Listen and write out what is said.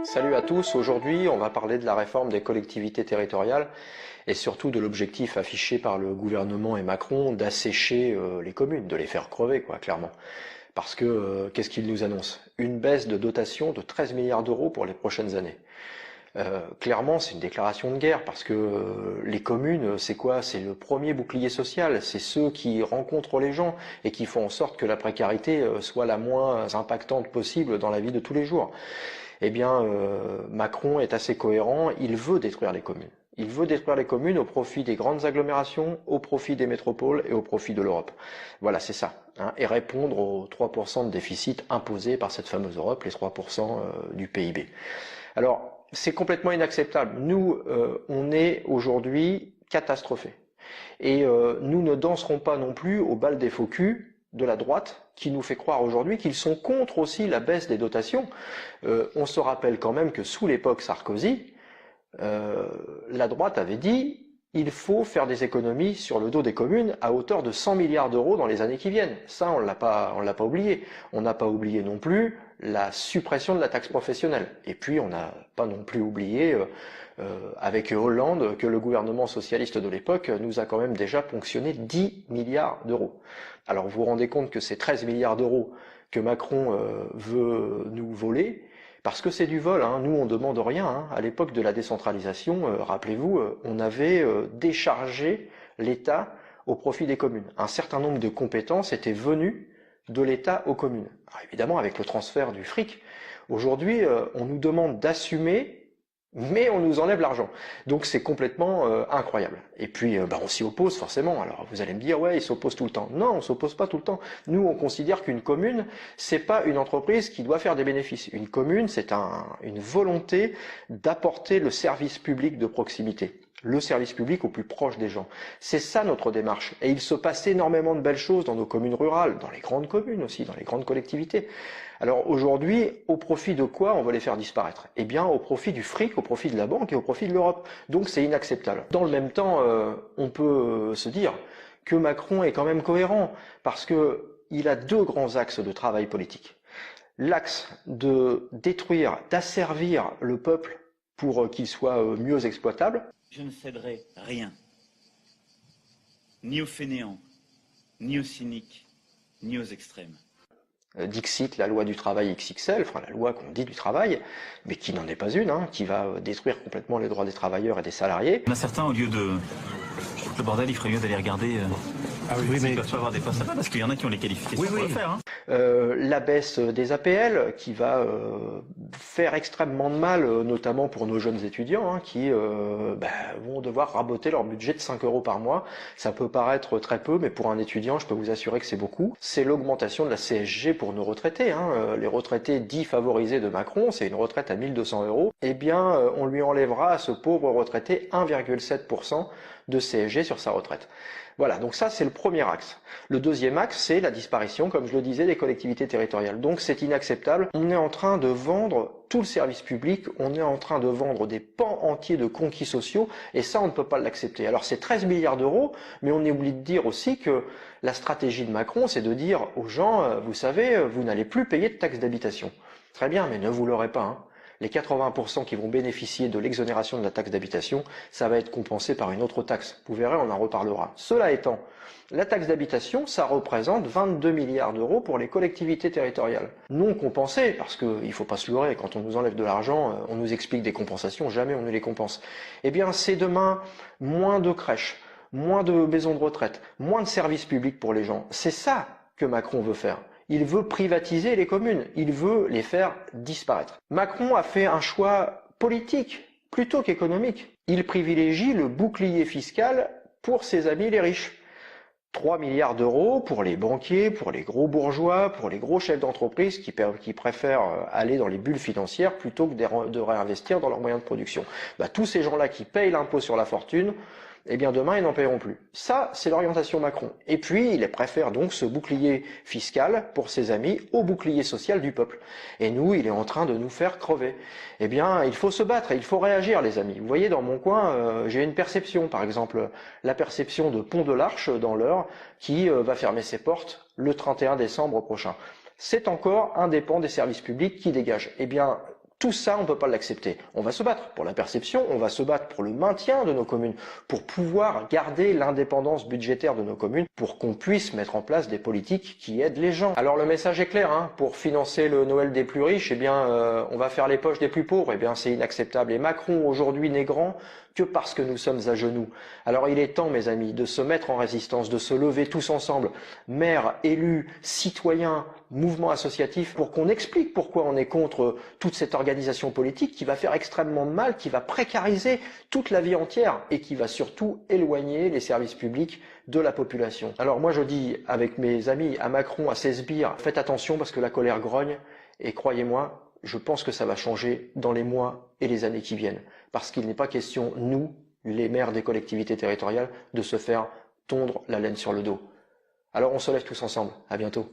Salut à tous, aujourd'hui on va parler de la réforme des collectivités territoriales et surtout de l'objectif affiché par le gouvernement et Macron d'assécher les communes, de les faire crever quoi, clairement. Parce que qu'est-ce qu'il nous annonce? Une baisse de dotation de 13 milliards d'euros pour les prochaines années. Clairement, c'est une déclaration de guerre parce que les communes, c'est quoi? C'est le premier bouclier social, c'est ceux qui rencontrent les gens et qui font en sorte que la précarité soit la moins impactante possible dans la vie de tous les jours. Eh bien, Macron est assez cohérent, il veut détruire les communes. Il veut détruire les communes au profit des grandes agglomérations, au profit des métropoles et au profit de l'Europe. Voilà, c'est ça. Hein, et répondre aux 3% de déficit imposés par cette fameuse Europe, les 3% du PIB. Alors, c'est complètement inacceptable. Nous, on est aujourd'hui catastrophés. Et nous ne danserons pas non plus au bal des faux culs de la droite qui nous fait croire aujourd'hui qu'ils sont contre aussi la baisse des dotations. On se rappelle quand même que sous l'époque Sarkozy, la droite avait dit il faut faire des économies sur le dos des communes à hauteur de 100 milliards d'euros dans les années qui viennent. Ça, on l'a pas oublié. On n'a pas oublié non plus la suppression de la taxe professionnelle. Et puis, on n'a pas non plus oublié, avec Hollande, que le gouvernement socialiste de l'époque nous a quand même déjà ponctionné 10 milliards d'euros. Alors, vous vous rendez compte que c'est 13 milliards d'euros que Macron veut nous voler, parce que c'est du vol, hein. Nous on demande rien, hein. À l'époque de la décentralisation, rappelez-vous, on avait déchargé l'État au profit des communes. Un certain nombre de compétences étaient venues de l'État aux communes. Alors, évidemment avec le transfert du fric, aujourd'hui on nous demande d'assumer, mais on nous enlève l'argent. Donc c'est complètement incroyable. Et puis on s'y oppose forcément. Alors vous allez me dire, ouais, ils s'opposent tout le temps. Non, on s'oppose pas tout le temps. Nous, on considère qu'une commune, c'est pas une entreprise qui doit faire des bénéfices. Une commune, c'est une volonté d'apporter le service public de proximité. Le service public au plus proche des gens. C'est ça notre démarche. Et il se passe énormément de belles choses dans nos communes rurales, dans les grandes communes aussi, dans les grandes collectivités. Alors aujourd'hui, au profit de quoi on va les faire disparaître? Eh bien, au profit du fric, au profit de la banque et au profit de l'Europe. Donc c'est inacceptable. Dans le même temps, on peut se dire que Macron est quand même cohérent, parce que il a deux grands axes de travail politique. L'axe de détruire, d'asservir le peuple pour qu'il soit mieux exploitable. Je ne céderai rien, ni aux fainéants, ni aux cyniques, ni aux extrêmes. Dixit, la loi du travail XXL, enfin la loi qu'on dit du travail, mais qui n'en est pas une, hein, qui va détruire complètement les droits des travailleurs et des salariés. Il y en a certains, au lieu de le bordel, il ferait mieux d'aller regarder s'ils peuvent pas avoir des postes à pas, parce qu'il y en a qui ont les qualifications pour le faire. Hein. La baisse des APL, qui va faire extrêmement de mal, notamment pour nos jeunes étudiants, hein, qui vont devoir raboter leur budget de 5 € par mois. Ça peut paraître très peu, mais pour un étudiant, je peux vous assurer que c'est beaucoup. C'est l'augmentation de la CSG pour nos retraités. Hein. Les retraités dits favorisés de Macron, c'est une retraite à 1 200 €. Eh bien, on lui enlèvera à ce pauvre retraité 1,7% de CSG sur sa retraite. Voilà, donc ça c'est le premier axe. Le deuxième axe, c'est la disparition, comme je le disais, des collectivités territoriales. Donc c'est inacceptable. On est en train de vendre tout le service public, on est en train de vendre des pans entiers de conquis sociaux, et ça on ne peut pas l'accepter. Alors c'est 13 milliards d'euros, mais on oublie de dire aussi que la stratégie de Macron, c'est de dire aux gens, vous savez, vous n'allez plus payer de taxes d'habitation. Très bien, mais ne vous l'aurez pas, hein. Les 80% qui vont bénéficier de l'exonération de la taxe d'habitation, ça va être compensé par une autre taxe. Vous verrez, on en reparlera. Cela étant, la taxe d'habitation, ça représente 22 milliards d'euros pour les collectivités territoriales. Non compensées, parce qu'il ne faut pas se leurrer, quand on nous enlève de l'argent, on nous explique des compensations, jamais on ne les compense. Eh bien, c'est demain moins de crèches, moins de maisons de retraite, moins de services publics pour les gens. C'est ça que Macron veut faire. Il veut privatiser les communes, il veut les faire disparaître. Macron a fait un choix politique plutôt qu'économique. Il privilégie le bouclier fiscal pour ses amis les riches. 3 milliards d'euros pour les banquiers, pour les gros bourgeois, pour les gros chefs d'entreprise qui préfèrent aller dans les bulles financières plutôt que de réinvestir dans leurs moyens de production. Tous ces gens-là qui payent l'impôt sur la fortune, eh bien demain ils n'en paieront plus. Ça, c'est l'orientation Macron. Et puis, il préfère donc ce bouclier fiscal pour ses amis au bouclier social du peuple. Et nous, il est en train de nous faire crever. Eh bien, il faut se battre et il faut réagir, les amis. Vous voyez, dans mon coin, j'ai une perception, par exemple, la perception de Pont de l'Arche dans l'Eure, qui va fermer ses portes le 31 décembre prochain. C'est encore un dépend des services publics qui dégage. Eh bien, tout ça, on ne peut pas l'accepter. On va se battre pour la perception, on va se battre pour le maintien de nos communes, pour pouvoir garder l'indépendance budgétaire de nos communes, pour qu'on puisse mettre en place des politiques qui aident les gens. Alors le message est clair, hein, pour financer le Noël des plus riches, eh bien, on va faire les poches des plus pauvres. Eh bien, c'est inacceptable. Et Macron, aujourd'hui, n'est grand que parce que nous sommes à genoux. Alors il est temps, mes amis, de se mettre en résistance, de se lever tous ensemble, maires, élus, citoyens, mouvements associatifs, pour qu'on explique pourquoi on est contre toute cette organisation politique qui va faire extrêmement mal, qui va précariser toute la vie entière et qui va surtout éloigner les services publics de la population. Alors moi je dis avec mes amis à Macron, à ses sbires, faites attention parce que la colère grogne et croyez-moi, je pense que ça va changer dans les mois et les années qui viennent. Parce qu'il n'est pas question, nous, les maires des collectivités territoriales, de se faire tondre la laine sur le dos. Alors on se lève tous ensemble. À bientôt.